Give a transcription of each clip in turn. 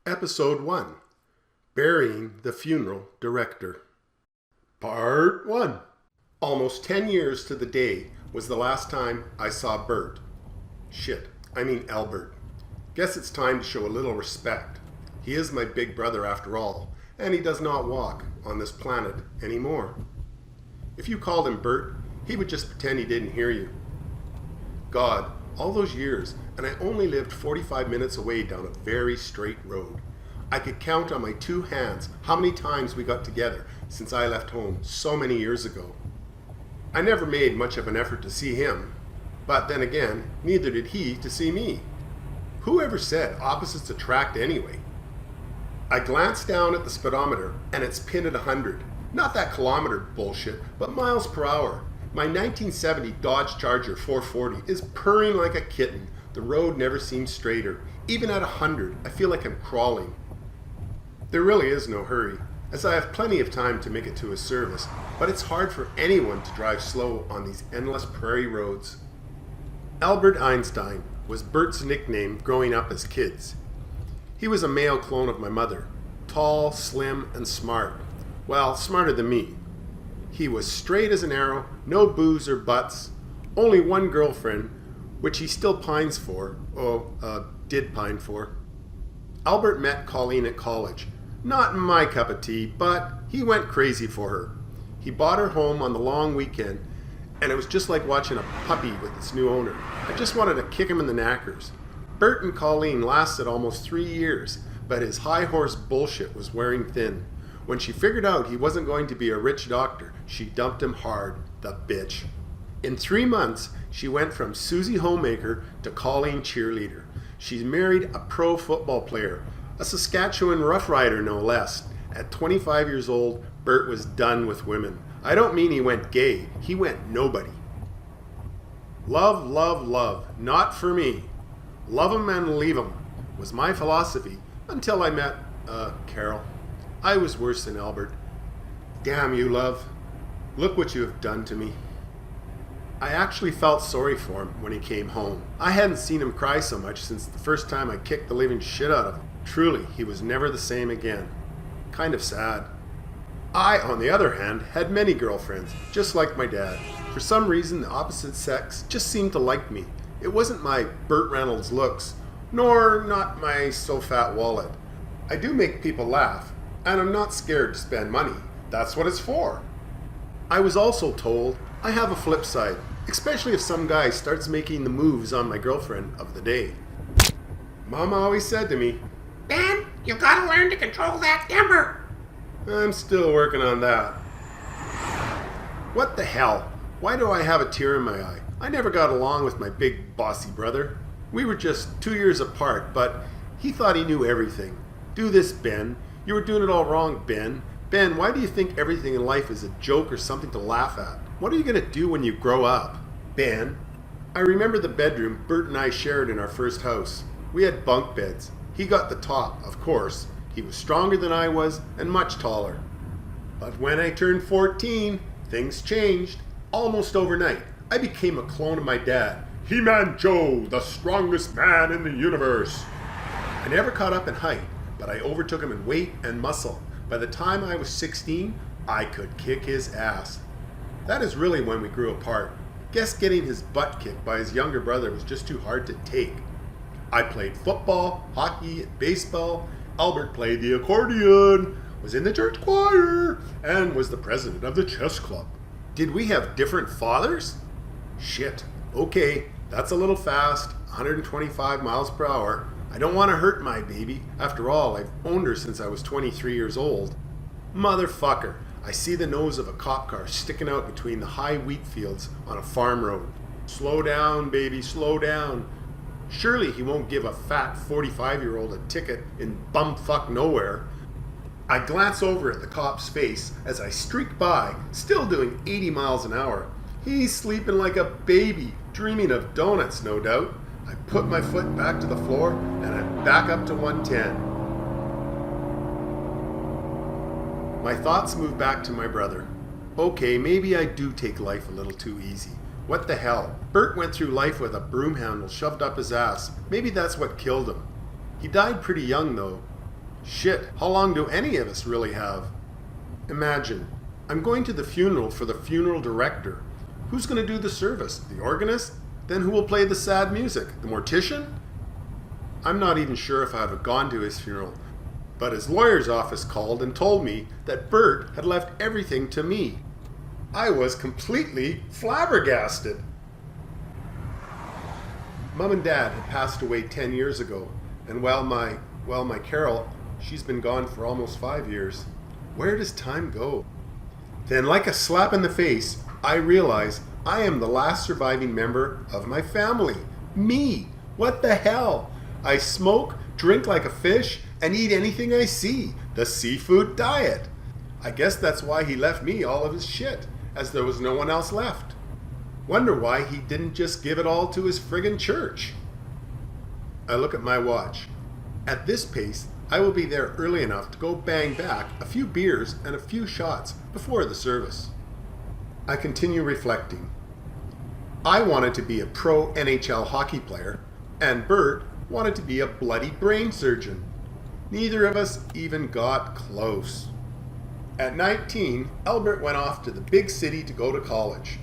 Episode 1 Burying the Funeral Director. Part 1. Almost 10 years to the day was the last time I saw Bert. Albert. Guess it's time to show a little respect. He is my big brother after all, and he does not walk on this planet anymore. If you called him Bert, he would just pretend he didn't hear you. God, all those years, and I only lived 45 minutes away down a very straight road. I could count on my two hands how many times we got together since I left home so many years ago. I never made much of an effort to see him, but then again, neither did he to see me. Whoever said opposites attract anyway? I glanced down at the speedometer and it's pinned at 100. Not that kilometer bullshit, but miles per hour. My 1970 Dodge Charger 440 is purring like a kitten. The road never seems straighter. Even at 100, I feel like I'm crawling. There really is no hurry, as I have plenty of time to make it to a service, but it's hard for anyone to drive slow on these endless prairie roads. Albert Einstein was Bert's nickname growing up as kids. He was a male clone of my mother, tall, slim, and smart. Well, smarter than me. He was straight as an arrow, no boos or butts, only one girlfriend, which he still pines for, did pine for. Albert met Colleen at college. Not my cup of tea, but he went crazy for her. He bought her home on the long weekend, and it was just like watching a puppy with its new owner. I just wanted to kick him in the knackers. Bert and Colleen lasted almost 3 years, but his high horse bullshit was wearing thin. When she figured out he wasn't going to be a rich doctor, she dumped him hard, the bitch. In 3 months, she went from Susie Homemaker to Colleen cheerleader. She's married a pro football player, a Saskatchewan Rough Rider no less. At 25 years old, Bert was done with women. I don't mean he went gay, he went nobody. Love, love, love, not for me. Love 'em and leave 'em was my philosophy until I met, Carol. I was worse than Albert. Damn you, love. Look what you have done to me. I actually felt sorry for him when he came home. I hadn't seen him cry so much since the first time I kicked the living shit out of him. Truly, he was never the same again. Kind of sad. I, on the other hand, had many girlfriends, just like my dad. For some reason, the opposite sex just seemed to like me. It wasn't my Burt Reynolds looks, nor not my so-fat wallet. I do make people laugh, and I'm not scared to spend money. That's what it's for. I was also told I have a flip side, especially if some guy starts making the moves on my girlfriend of the day. Mama always said to me, Ben, you gotta learn to control that temper. I'm still working on that. What the hell? Why do I have a tear in my eye? I never got along with my big bossy brother. We were just 2 years apart, but he thought he knew everything. Do this, Ben. You were doing it all wrong, Ben. Ben, why do you think everything in life is a joke or something to laugh at? What are you going to do when you grow up? Ben. I remember the bedroom Bert and I shared in our first house. We had bunk beds. He got the top, of course. He was stronger than I was and much taller. But when I turned 14, things changed. Almost overnight, I became a clone of my dad. He-Man Joe, the strongest man in the universe. I never caught up in height, but I overtook him in weight and muscle. By the time I was 16, I could kick his ass. That is really when we grew apart. Guess getting his butt kicked by his younger brother was just too hard to take. I played football, hockey, and baseball. Albert played the accordion, was in the church choir, and was the president of the chess club. Did we have different fathers? Shit. Okay, that's a little fast, 125 miles per hour. I don't want to hurt my baby. After all, I've owned her since I was 23 years old. Motherfucker. I see the nose of a cop car sticking out between the high wheat fields on a farm road. Slow down, baby, slow down. Surely he won't give a fat 45-year-old a ticket in bumfuck nowhere. I glance over at the cop's face as I streak by, still doing 80 miles an hour. He's sleeping like a baby, dreaming of donuts, no doubt. I put my foot back to the floor and I'm back up to 110. My thoughts move back to my brother. Okay, maybe I do take life a little too easy. What the hell? Bert went through life with a broom handle shoved up his ass. Maybe that's what killed him. He died pretty young though. Shit, how long do any of us really have? Imagine, I'm going to the funeral for the funeral director. Who's going to do the service? The organist? Then who will play the sad music? The mortician? I'm not even sure if I have gone to his funeral, but his lawyer's office called and told me that Bert had left everything to me. I was completely flabbergasted. Mom and Dad had passed away 10 years ago, and while my Carol, she's been gone for almost 5 years. Where does time go? Then, like a slap in the face, I realize I am the last surviving member of my family. Me! What the hell? I smoke, drink like a fish, and eat anything I see. The seafood diet. I guess that's why he left me all of his shit, as there was no one else left. Wonder why he didn't just give it all to his friggin' church. I look at my watch. At this pace, I will be there early enough to go bang back a few beers and a few shots before the service. I continue reflecting. I wanted to be a pro NHL hockey player, and Bert wanted to be a bloody brain surgeon. Neither of us even got close. At 19, Albert went off to the big city to go to college.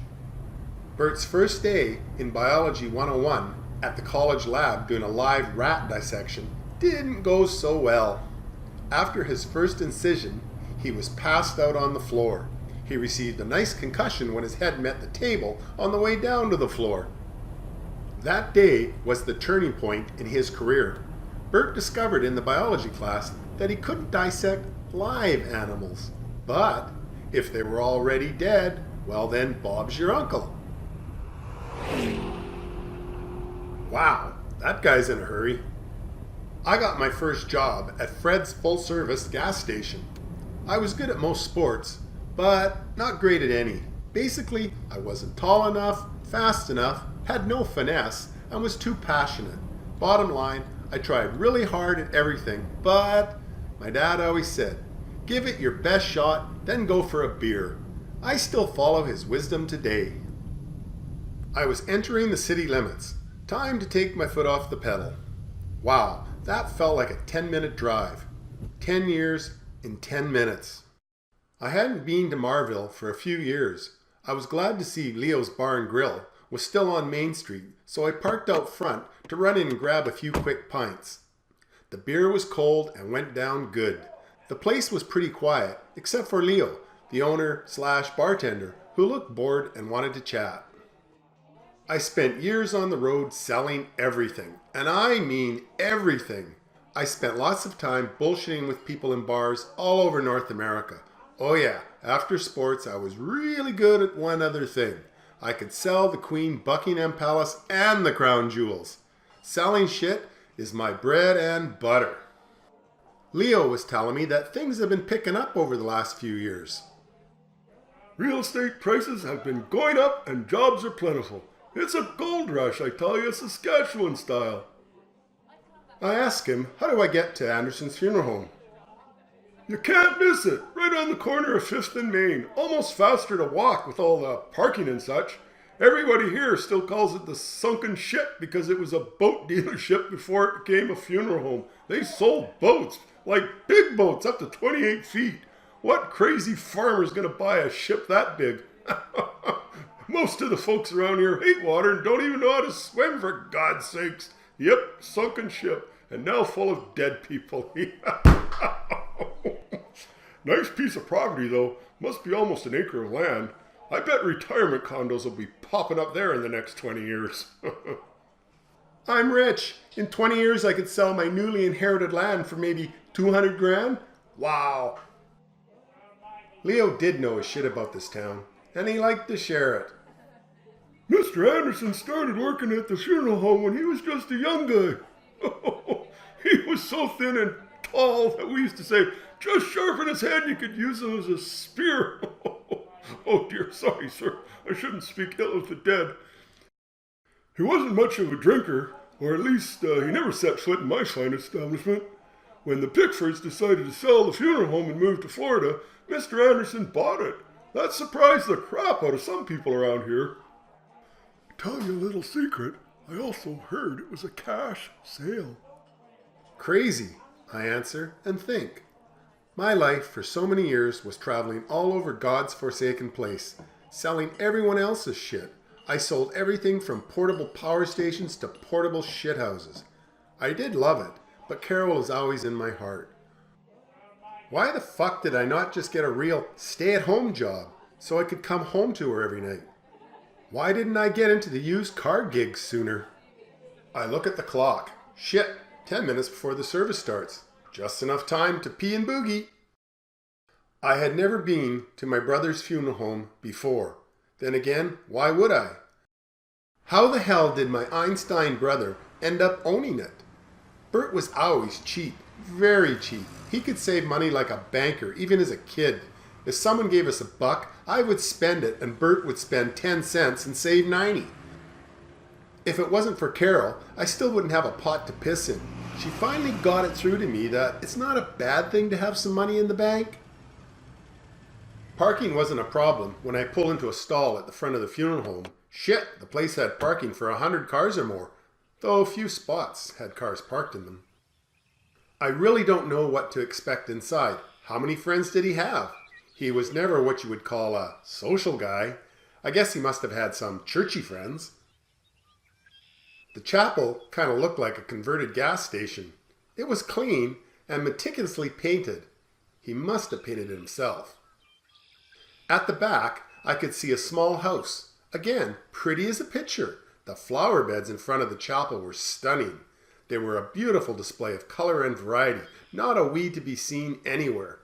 Bert's first day in Biology 101 at the college lab doing a live rat dissection didn't go so well. After his first incision, he was passed out on the floor. He received a nice concussion when his head met the table on the way down to the floor. That day was the turning point in his career. Bert discovered in the biology class that he couldn't dissect live animals. But if they were already dead, well then Bob's your uncle. Wow, that guy's in a hurry. I got my first job at Fred's full-service gas station. I was good at most sports, but not great at any. Basically, I wasn't tall enough, fast enough, had no finesse, and was too passionate. Bottom line, I tried really hard at everything, but my dad always said, give it your best shot, then go for a beer. I still follow his wisdom today. I was entering the city limits. Time to take my foot off the pedal. Wow, that felt like a 10-minute drive. 10 years in 10 minutes. I hadn't been to Marville for a few years. I was glad to see Leo's Bar and Grill was still on Main Street, so I parked out front to run in and grab a few quick pints. The beer was cold and went down good. The place was pretty quiet, except for Leo, the owner/bartender, who looked bored and wanted to chat. I spent years on the road selling everything, and I mean everything. I spent lots of time bullshitting with people in bars all over North America. Oh yeah, after sports I was really good at one other thing. I could sell the Queen Buckingham Palace and the Crown Jewels. Selling shit is my bread and butter. Leo was telling me that things have been picking up over the last few years. Real estate prices have been going up and jobs are plentiful. It's a gold rush, I tell you, Saskatchewan style. I asked him, how do I get to Anderson's funeral home? You can't miss it. Right on the corner of 5th and Main. Almost faster to walk with all the parking and such. Everybody here still calls it the Sunken Ship because it was a boat dealership before it became a funeral home. They sold boats, like big boats up to 28 feet. What crazy farmer's going to buy a ship that big? Most of the folks around here hate water and don't even know how to swim, for God's sakes. Yep, sunken ship, and now full of dead people. Nice piece of property, though. Must be almost an acre of land. I bet retirement condos will be popping up there in the next 20 years. I'm rich. In 20 years, I could sell my newly inherited land for maybe 200 grand. Wow. Leo did know his shit about this town, and he liked to share it. Mr. Anderson started working at the funeral home when he was just a young guy. He was so thin and tall that we used to say, just sharpen his head, you could use him as a spear. Oh dear, sorry sir, I shouldn't speak ill of the dead. He wasn't much of a drinker, or at least he never set foot in my fine establishment. When the Pickfords decided to sell the funeral home and move to Florida, Mr. Anderson bought it. That surprised the crap out of some people around here. Tell you a little secret, I also heard it was a cash sale. Crazy. I answer and think. My life for so many years was traveling all over God's forsaken place, selling everyone else's shit. I sold everything from portable power stations to portable shithouses. I did love it, but Carol is always in my heart. Why the fuck did I not just get a real stay-at-home job so I could come home to her every night? Why didn't I get into the used car gigs sooner? I look at the clock. Shit, 10 minutes before the service starts. Just enough time to pee and boogie. I had never been to my brother's funeral home before. Then again, why would I? How the hell did my Einstein brother end up owning it? Bert was always cheap, very cheap. He could save money like a banker, even as a kid. If someone gave us $1, I would spend it and Bert would spend 10 cents and save 90. If it wasn't for Carol, I still wouldn't have a pot to piss in. She finally got it through to me that it's not a bad thing to have some money in the bank. Parking wasn't a problem when I pulled into a stall at the front of the funeral home. Shit, the place had parking for 100 cars or more, though a few spots had cars parked in them. I really don't know what to expect inside. How many friends did he have? He was never what you would call a social guy. I guess he must have had some churchy friends. The chapel kind of looked like a converted gas station. It was clean and meticulously painted. He must have painted it himself. At the back, I could see a small house. Again, pretty as a picture. The flower beds in front of the chapel were stunning. They were a beautiful display of color and variety, not a weed to be seen anywhere.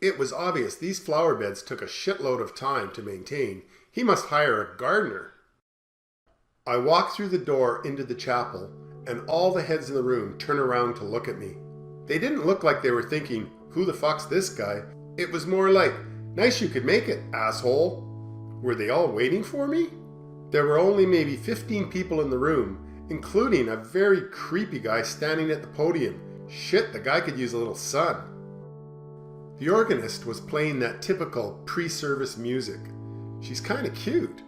It was obvious these flower beds took a shitload of time to maintain. He must hire a gardener. I walk through the door into the chapel, and all the heads in the room turn around to look at me. They didn't look like they were thinking, who the fuck's this guy? It was more like, nice you could make it, asshole. Were they all waiting for me? There were only maybe 15 people in the room, including a very creepy guy standing at the podium. Shit, the guy could use a little sun. The organist was playing that typical pre-service music. She's kind of cute.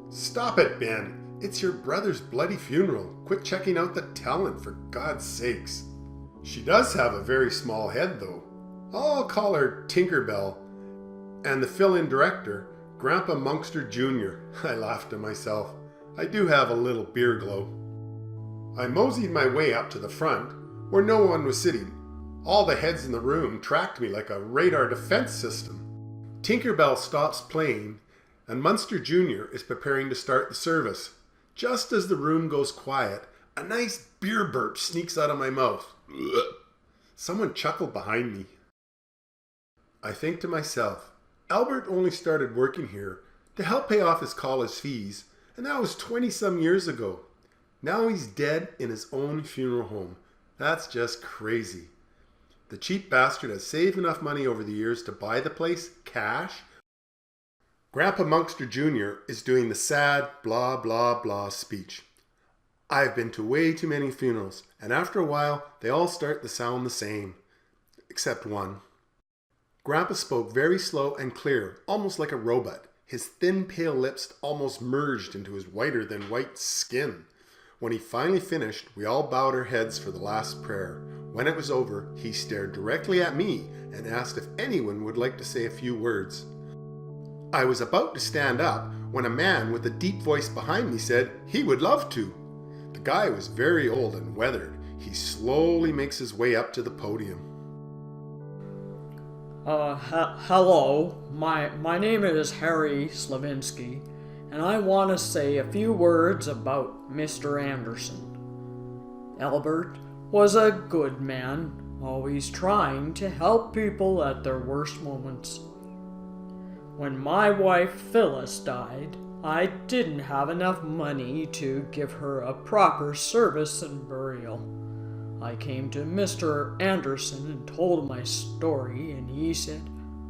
Stop it, Ben. It's your brother's bloody funeral. Quit checking out the talent, for God's sakes. She does have a very small head, though. I'll call her Tinkerbell. And the fill-in director, Grandpa Monkster Jr. I laughed to myself. I do have a little beer glow. I moseyed my way up to the front, where no one was sitting. All the heads in the room tracked me like a radar defense system. Tinkerbell stops playing, and Munster Jr. is preparing to start the service. Just as the room goes quiet, a nice beer burp sneaks out of my mouth. Ugh. Someone chuckled behind me. I think to myself, Albert only started working here to help pay off his college fees, and that was 20-some years ago. Now he's dead in his own funeral home. That's just crazy. The cheap bastard has saved enough money over the years to buy the place cash. Grandpa Monkster Jr. is doing the sad blah blah blah speech. I've been to way too many funerals, and after a while they all start to sound the same. Except one. Grandpa spoke very slow and clear, almost like a robot. His thin pale lips almost merged into his whiter than white skin. When he finally finished, we all bowed our heads for the last prayer. When it was over, he stared directly at me and asked if anyone would like to say a few words. I was about to stand up when a man with a deep voice behind me said he would love to. The guy was very old and weathered. He slowly makes his way up to the podium. Hello. My name is Harry Slavinsky, and I want to say a few words about Mr. Anderson. Albert was a good man, always trying to help people at their worst moments. When my wife Phyllis died, I didn't have enough money to give her a proper service and burial. I came to Mr. Anderson and told him my story, and he said,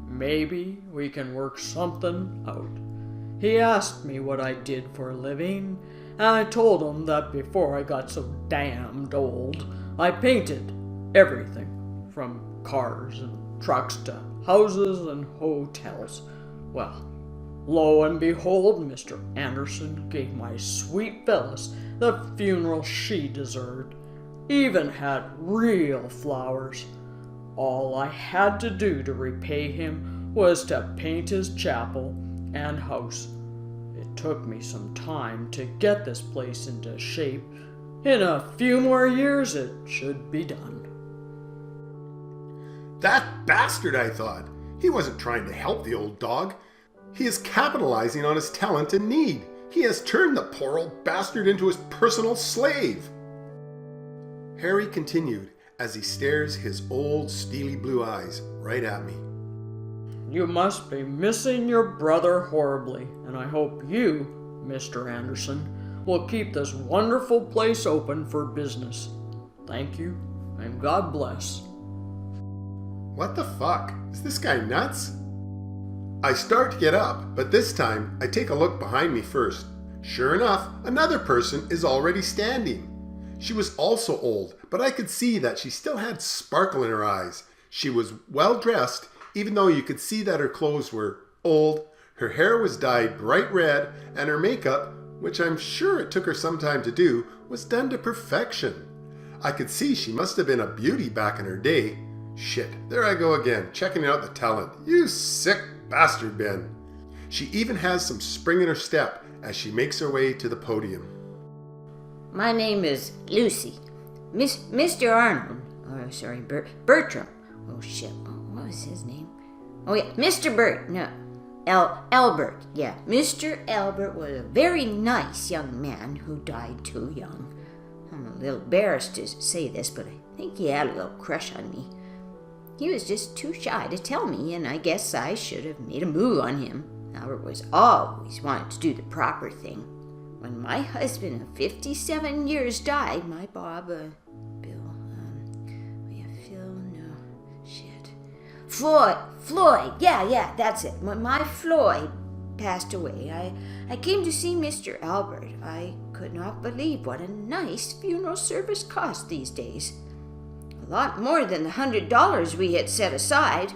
maybe we can work something out. He asked me what I did for a living, and I told him that before I got so damned old, I painted everything from cars and trucks to houses and hotels. Well, lo and behold, Mr. Anderson gave my sweet Phyllis the funeral she deserved. even had real flowers. All I had to do to repay him was to paint his chapel and house. It took me some time to get this place into shape. In a few more years it should be done. That bastard, I thought. He wasn't trying to help the old dog. He is capitalizing on his talent and need. He has turned the poor old bastard into his personal slave. Harry continued as he stares his old steely blue eyes right at me. You must be missing your brother horribly, and I hope you, Mr. Anderson, will keep this wonderful place open for business. Thank you, and God bless. What the fuck? Is this guy nuts? I start to get up, but this time I take a look behind me first. Sure enough, another person is already standing. She was also old, but I could see that she still had sparkle in her eyes. She was well dressed, even though you could see that her clothes were old. Her hair was dyed bright red, and her makeup, which I'm sure it took her some time to do, was done to perfection. I could see she must have been a beauty back in her day. Shit, there I go again, checking out the talent. You sick bastard, Ben. She even has some spring in her step as she makes her way to the podium. My name is Lucy. Mr. Arnold. Bertram. Oh shit, what was his name? Oh yeah, Mr. Bert. No, Albert. Yeah, Mr. Albert was a very nice young man who died too young. I'm a little embarrassed to say this, but I think he had a little crush on me. He was just too shy to tell me, and I guess I should have made a move on him. Albert was always wanting to do the proper thing. When my husband of 57 years died, my Bob, Floyd, yeah, that's it. When my Floyd passed away, I came to see Mr. Albert. I could not believe what a nice funeral service cost these days. A lot more than the $100 we had set aside.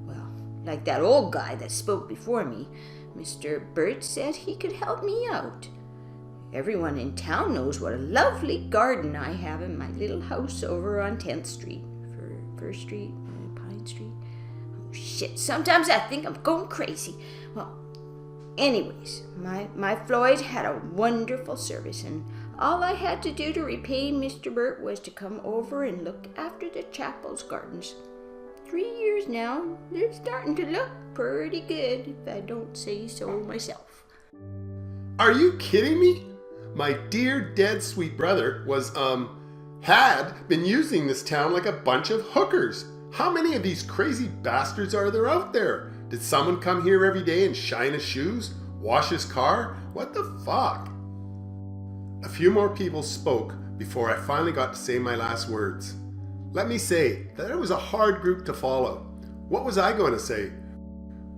Well, like that old guy that spoke before me, Mr. Bert said he could help me out. Everyone in town knows what a lovely garden I have in my little house over on 10th Street. First Street, Pine Street. Oh shit, sometimes I think I'm going crazy. Well, anyways, my Floyd had a wonderful service, and all I had to do to repay Mr. Bert was to come over and look after the chapel's gardens. 3 years now, they're starting to look pretty good, if I don't say so myself. Are you kidding me? My dear dead sweet brother had been using this town like a bunch of hookers. How many of these crazy bastards are there out there? Did someone come here every day and shine his shoes? Wash his car? What the fuck? A few more people spoke before I finally got to say my last words. Let me say that it was a hard group to follow. What was I going to say?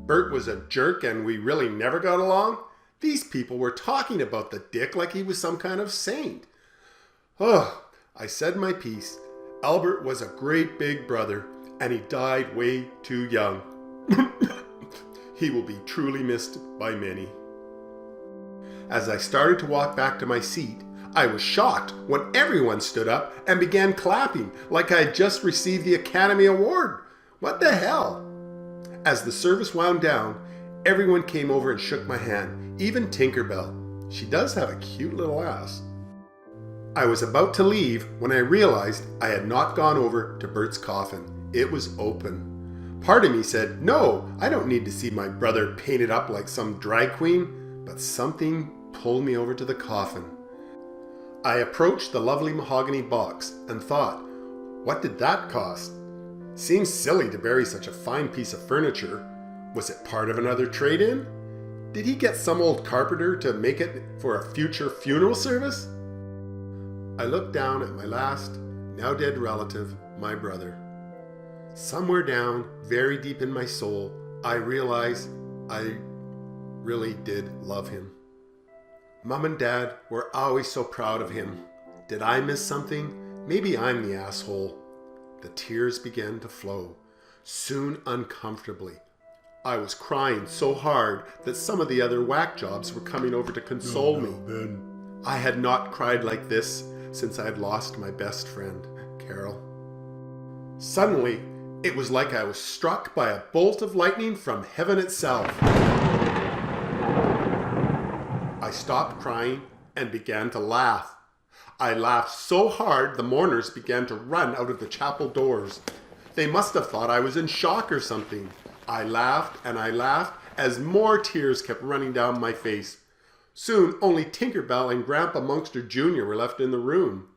Bert was a jerk and we really never got along? These people were talking about the dick like he was some kind of saint. Oh, I said my piece. Albert was a great big brother, and he died way too young. He will be truly missed by many. As I started to walk back to my seat, I was shocked when everyone stood up and began clapping like I had just received the Academy Award. What the hell? As the service wound down, everyone came over and shook my hand, even Tinkerbell. She does have a cute little ass. I was about to leave when I realized I had not gone over to Bert's coffin. It was open. Part of me said, no, I don't need to see my brother painted up like some drag queen, but something pulled me over to the coffin. I approached the lovely mahogany box and thought, what did that cost? Seems silly to bury such a fine piece of furniture. Was it part of another trade-in? Did he get some old carpenter to make it for a future funeral service? I looked down at my last, now dead relative, my brother. Somewhere down, very deep in my soul, I realized I really did love him. Mom and Dad were always so proud of him. Did I miss something? Maybe I'm the asshole. The tears began to flow, soon uncomfortably. I was crying so hard that some of the other whack jobs were coming over to console me. Ben. I had not cried like this since I had lost my best friend, Carol. Suddenly, it was like I was struck by a bolt of lightning from heaven itself. I stopped crying and began to laugh. I laughed so hard the mourners began to run out of the chapel doors. They must have thought I was in shock or something. I laughed and I laughed as more tears kept running down my face. Soon only Tinkerbell and Grandpa Monkster Jr. were left in the room.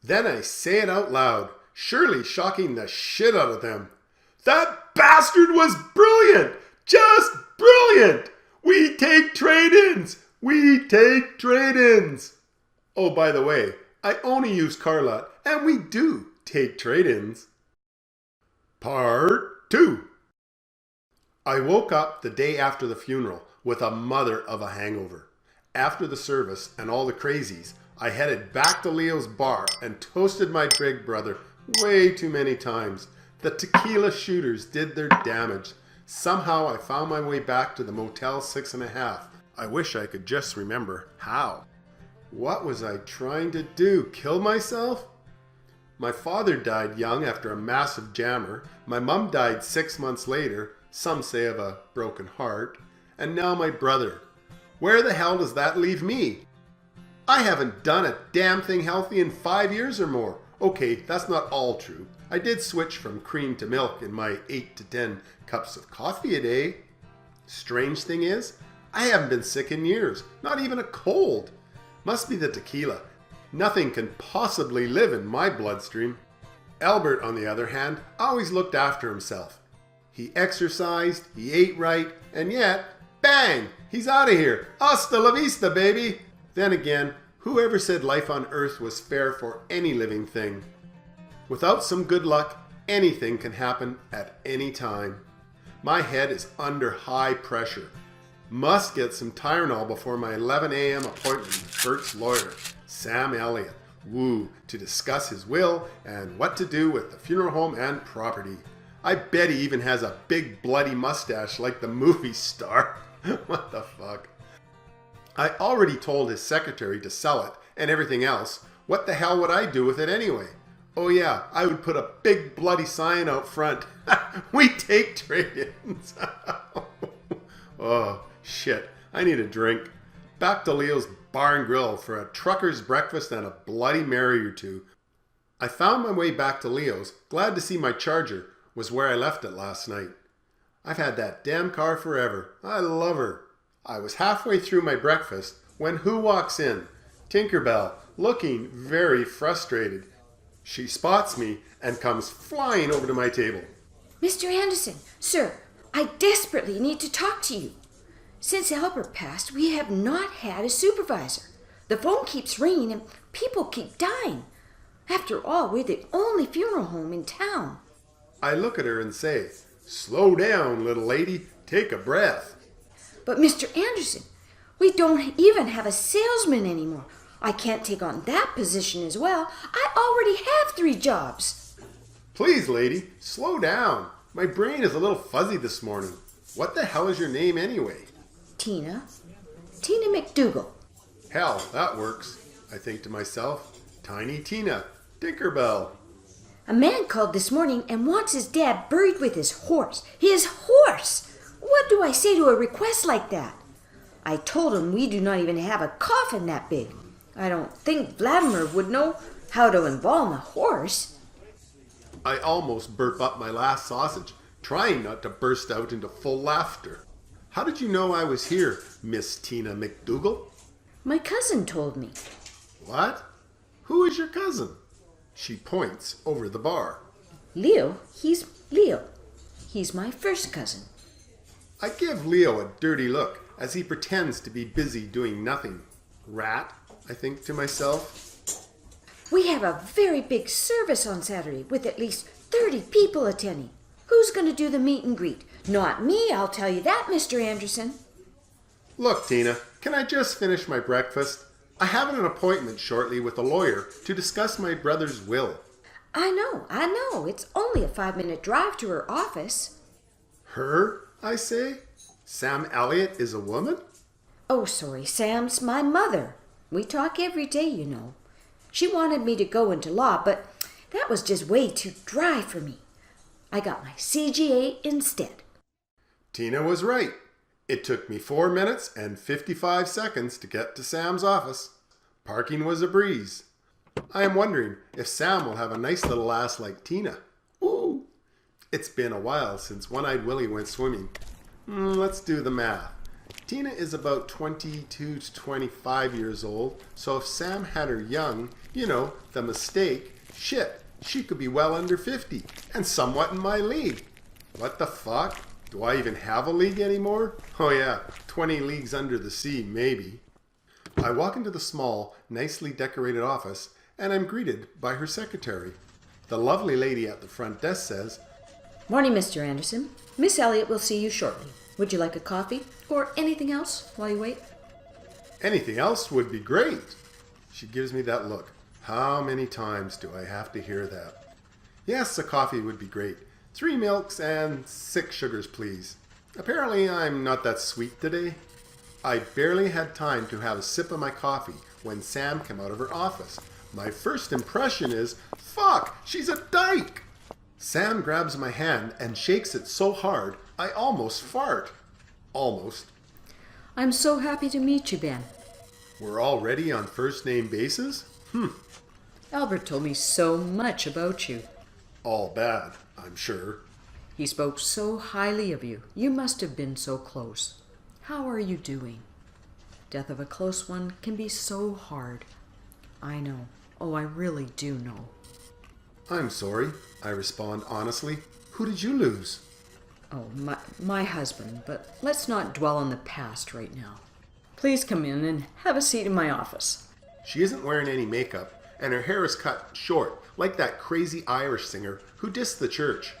Then I say it out loud, surely shocking the shit out of them. That bastard was brilliant! Just brilliant! We take trade-ins! We take trade-ins! Oh, by the way, I own a used car lot, and we do take trade-ins. Part 2. I woke up the day after the funeral with a mother of a hangover. After the service and all the crazies, I headed back to Leo's bar and toasted my big brother way too many times. The tequila shooters did their damage. Somehow I found my way back to the Motel 6.5. I wish I could just remember how. What was I trying to do? Kill myself? My father died young after a massive jammer. My mum died 6 months later, some say of a broken heart. And now my brother. Where the hell does that leave me? I haven't done a damn thing healthy in 5 years or more. Okay, that's not all true. I did switch from cream to milk in my 8 to 10 cups of coffee a day. Strange thing is, I haven't been sick in years, not even a cold. Must be the tequila. Nothing can possibly live in my bloodstream. Albert, on the other hand, always looked after himself. He exercised, he ate right, and yet, bang, he's out of here. Hasta la vista, baby. Then again, whoever said life on earth was fair for any living thing? Without some good luck, anything can happen at any time. My head is under high pressure. Must get some Tylenol before my 11 a.m. appointment with Bert's lawyer, Sam Elliott, to discuss his will and what to do with the funeral home and property. I bet he even has a big bloody mustache like the movie star. What the fuck? I already told his secretary to sell it and everything else. What the hell would I do with it anyway? Oh yeah, I would put a big bloody sign out front. We take trade-ins. Oh, shit. I need a drink. Back to Leo's Bar and Grill for a trucker's breakfast and a Bloody Mary or two. I found my way back to Leo's, glad to see my Charger was where I left it last night. I've had that damn car forever. I love her. I was halfway through my breakfast when who walks in? Tinkerbell, looking very frustrated. She spots me and comes flying over to my table. Mr. Anderson, sir, I desperately need to talk to you. Since Albert passed, we have not had a supervisor. The phone keeps ringing and people keep dying. After all, we're the only funeral home in town. I look at her and say, "Slow down, little lady. Take a breath." But Mr. Anderson, we don't even have a salesman anymore. I can't take on that position as well. I already have 3 jobs. Please, lady, slow down. My brain is a little fuzzy this morning. What the hell is your name anyway? Tina McDougal. Hell, that works, I think to myself. Tiny Tina, Tinkerbell. A man called this morning and wants his dad buried with his horse. His horse! What do I say to a request like that? I told him we do not even have a coffin that big. I don't think Vladimir would know how to embalm a horse. I almost burp up my last sausage, trying not to burst out into full laughter. How did you know I was here, Miss Tina McDougal? My cousin told me. What? Who is your cousin? She points over the bar. Leo. He's my first cousin. I give Leo a dirty look as he pretends to be busy doing nothing. Rat, I think to myself. We have a very big service on Saturday with at least 30 people attending. Who's going to do the meet and greet? Not me, I'll tell you that, Mr. Anderson. Look, Tina, can I just finish my breakfast? I have an appointment shortly with a lawyer to discuss my brother's will. I know. It's only a 5-minute drive to her office. Her, I say? Sam Elliott is a woman? Oh, sorry, Sam's my mother. We talk every day, you know. She wanted me to go into law, but that was just way too dry for me. I got my CGA instead. Tina was right. It took me 4 minutes and 55 seconds to get to Sam's office. Parking was a breeze. I am wondering if Sam will have a nice little ass like Tina. Ooh! It's been a while since One-Eyed Willie went swimming. Let's do the math. Tina is about 22 to 25 years old, so if Sam had her young, the mistake, shit, she could be well under 50 and somewhat in my league. What the fuck? Do I even have a league anymore? Oh yeah, 20 leagues under the sea, maybe. I walk into the small, nicely decorated office, and I'm greeted by her secretary. The lovely lady at the front desk says, Morning, Mr. Anderson. Miss Elliot will see you shortly. Would you like a coffee or anything else while you wait? Anything else would be great. She gives me that look. How many times do I have to hear that? Yes, a coffee would be great. 3 milks and 6 sugars, please. Apparently, I'm not that sweet today. I barely had time to have a sip of my coffee when Sam came out of her office. My first impression is, fuck, she's a dyke! Sam grabs my hand and shakes it so hard, I almost fart. Almost. I'm so happy to meet you, Ben. We're already on first name basis? Albert told me so much about you. All bad, I'm sure. He spoke so highly of you. You must have been so close. How are you doing? Death of a close one can be so hard. I know. Oh, I really do know. I'm sorry, I respond honestly. Who did you lose? Oh, my husband, but let's not dwell on the past right now. Please come in and have a seat in my office. She isn't wearing any makeup, and her hair is cut short, like that crazy Irish singer who dissed the church.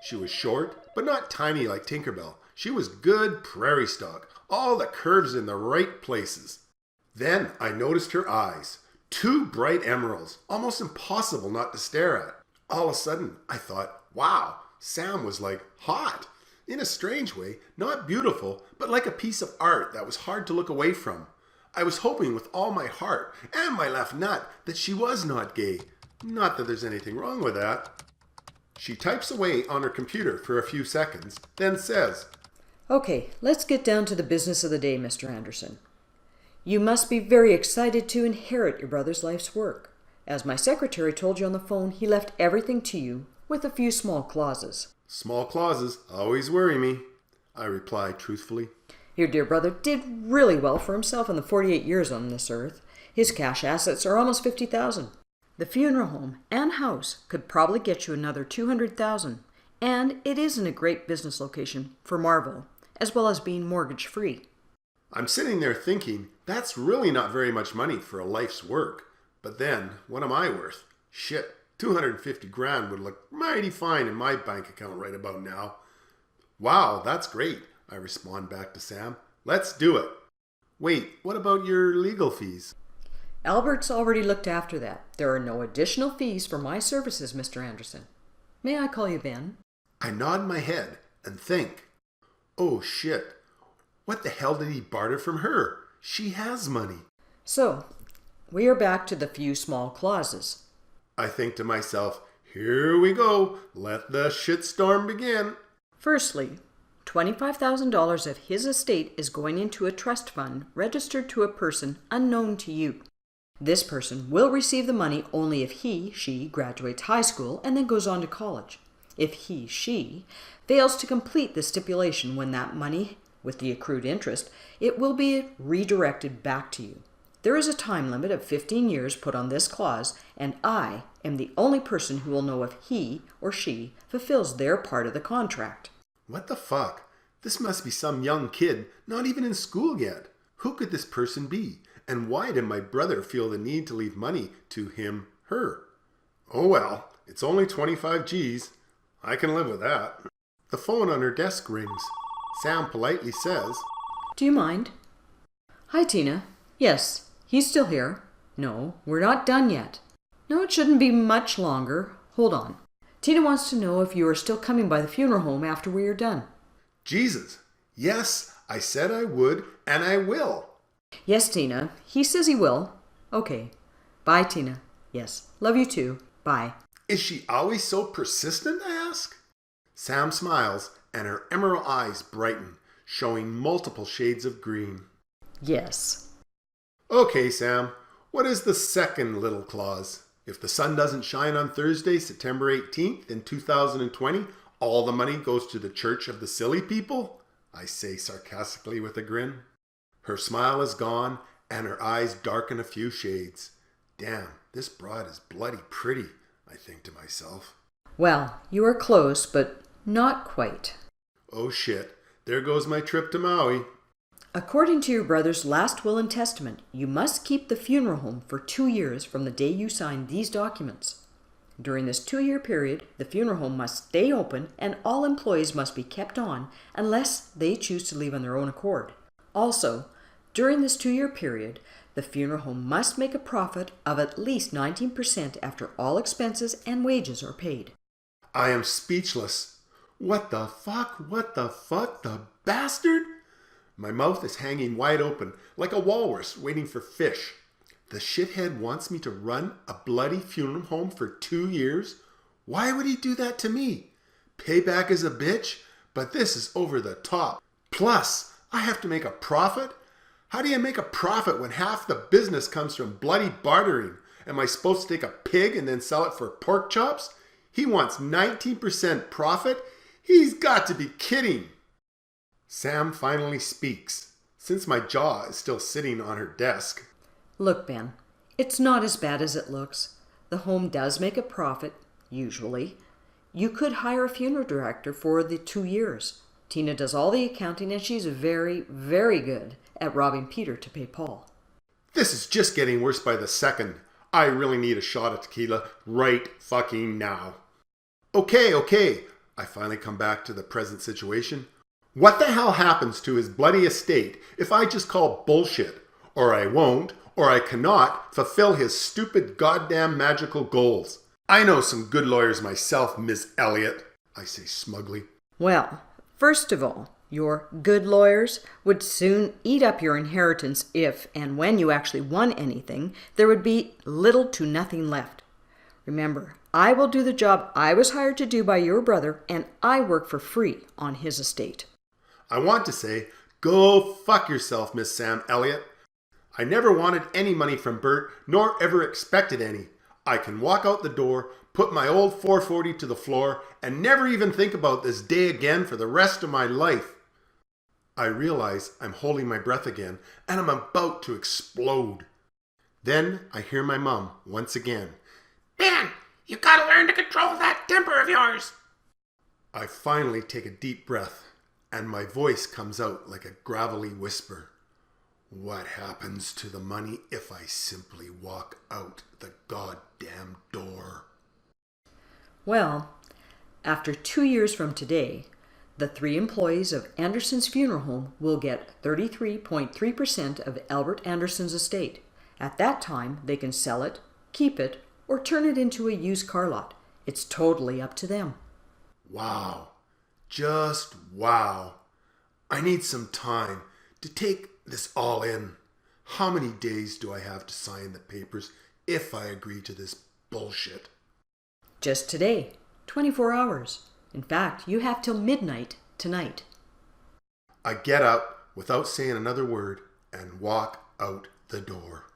She was short, but not tiny like Tinkerbell. She was good prairie stock, all the curves in the right places. Then I noticed her eyes. 2 bright emeralds, almost impossible not to stare at. All of a sudden, I thought, wow, Sam was like hot. In a strange way, not beautiful, but like a piece of art that was hard to look away from. I was hoping with all my heart and my left nut that she was not gay. Not that there's anything wrong with that. She types away on her computer for a few seconds, then says, Okay, let's get down to the business of the day, Mr. Anderson. You must be very excited to inherit your brother's life's work. As my secretary told you on the phone, he left everything to you with a few small clauses. Small clauses always worry me, I replied truthfully. Your dear brother did really well for himself in the 48 years on this earth. His cash assets are almost $50,000. The funeral home and house could probably get you another $200,000, and it is in a great business location for Marvel, as well as being mortgage-free. I'm sitting there thinking, that's really not very much money for a life's work. But then, what am I worth? Shit, 250 grand would look mighty fine in my bank account right about now. Wow, that's great, I respond back to Sam. Let's do it. Wait, what about your legal fees? Albert's already looked after that. There are no additional fees for my services, Mr. Anderson. May I call you Ben? I nod my head and think, oh shit, what the hell did he barter from her? She has money. So, we are back to the few small clauses. I think to myself, here we go. Let the shitstorm begin. Firstly, $25,000 of his estate is going into a trust fund registered to a person unknown to you. This person will receive the money only if she graduates high school and then goes on to college. If she fails to complete the stipulation when that money, with the accrued interest, it will be redirected back to you. There is a time limit of 15 years put on this clause, and I am the only person who will know if he or she fulfills their part of the contract. What the fuck? This must be some young kid, not even in school yet. Who could this person be? And why did my brother feel the need to leave money to him, her? Oh well, it's only 25 G's. I can live with that. The phone on her desk rings. Sam politely says, Do you mind? Hi, Tina. Yes, he's still here. No, we're not done yet. No, it shouldn't be much longer. Hold on. Tina wants to know if you are still coming by the funeral home after we are done. Jesus. Yes, I said I would, and I will. Yes, Tina. He says he will. Okay. Bye, Tina. Yes. Love you too. Bye. Is she always so persistent, I ask? Sam smiles, and her emerald eyes brighten, showing multiple shades of green. Yes. Okay, Sam, what is the second little clause? If the sun doesn't shine on Thursday, September 18th in 2020, all the money goes to the Church of the Silly People? I say sarcastically with a grin. Her smile is gone, and her eyes darken a few shades. Damn, this broad is bloody pretty, I think to myself. Well, you are close, but not quite. Oh shit, there goes my trip to Maui. According to your brother's last will and testament, you must keep the funeral home for 2 years from the day you sign these documents. During this 2-year period, the funeral home must stay open and all employees must be kept on unless they choose to leave on their own accord. Also, during this 2-year period, the funeral home must make a profit of at least 19% after all expenses and wages are paid. I am speechless. What the fuck? What the fuck? The bastard? My mouth is hanging wide open, like a walrus waiting for fish. The shithead wants me to run a bloody funeral home for 2 years? Why would he do that to me? Payback is a bitch, but this is over the top. Plus, I have to make a profit? How do you make a profit when half the business comes from bloody bartering? Am I supposed to take a pig and then sell it for pork chops? He wants 19% profit? He's got to be kidding. Sam finally speaks, since my jaw is still sitting on her desk. Look, Ben, it's not as bad as it looks. The home does make a profit, usually. You could hire a funeral director for the 2 years. Tina does all the accounting and she's very, very good at robbing Peter to pay Paul. This is just getting worse by the second. I really need a shot of tequila right fucking now. Okay. I finally come back to the present situation. What the hell happens to his bloody estate if I just call bullshit? Or I won't, or I cannot fulfill his stupid goddamn magical goals. I know some good lawyers myself, Miss Elliot, I say smugly. Well, first of all, your good lawyers would soon eat up your inheritance if and when you actually won anything, there would be little to nothing left. Remember, I will do the job I was hired to do by your brother, and I work for free on his estate. I want to say, go fuck yourself, Miss Sam Elliott. I never wanted any money from Bert, nor ever expected any. I can walk out the door, put my old 440 to the floor, and never even think about this day again for the rest of my life. I realize I'm holding my breath again, and I'm about to explode. Then I hear my mom once again. Ben, you gotta learn to control that temper of yours. I finally take a deep breath, and my voice comes out like a gravelly whisper. What happens to the money if I simply walk out the goddamn door? Well, after 2 years from today, the 3 employees of Anderson's funeral home will get 33.3% of Albert Anderson's estate. At that time, they can sell it, keep it, or turn it into a used car lot. It's totally up to them. Wow. Just wow. I need some time to take this all in. How many days do I have to sign the papers if I agree to this bullshit? Just today, 24 hours. In fact, you have till midnight tonight. I get up without saying another word and walk out the door.